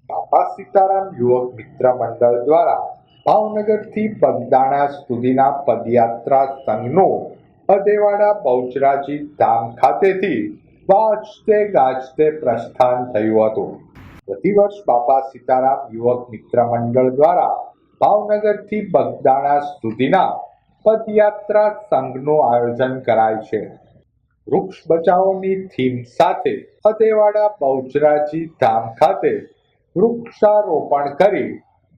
બાપા સીતારામ યુવક મિત્ર મંડળ દ્વારા ભાવનગરથી બગદાણા સુધીના પદયાત્રા સંઘનું અદેવાડા બહુચરાજી ધામ ખાતેથી વાજતે ગાજતે પ્રસ્થાન થયું હતું. પ્રતિવર્ષ બાપા સીતારામ યુવક મિત્ર મંડળ દ્વારા ભાવનગરથી બગદાણા સુધીના પદયાત્રા સંઘનું આયોજન કરાય છે. વૃક્ષ બચાવોની થીમ સાથે અદેવાડા બહુચરાજી ધામ ખાતે વૃક્ષારોપણ કરી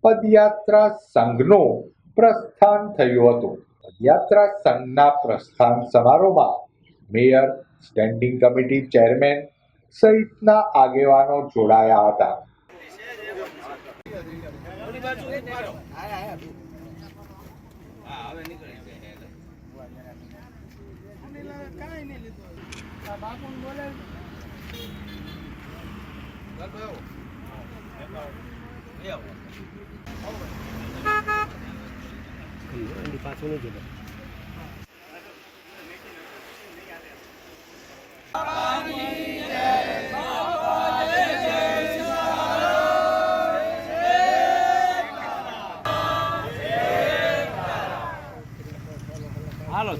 પદયાત્રા સંઘનું પ્રસ્થાન થયું હતું. પદયાત્રા સંઘના પ્રસ્થાન સમારોહમાં મેયર, સ્ટેન્ડિંગ કમિટી ચેરમેન સહિતના આગેવાનો જોડાયા હતા. પાછું નહીં જતો. હાલો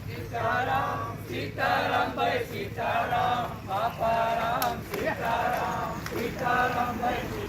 સીતારામ સીતારામ ભાઈ સીતારામ બાપા રામ સીતારામ સીતારામ ભાઈ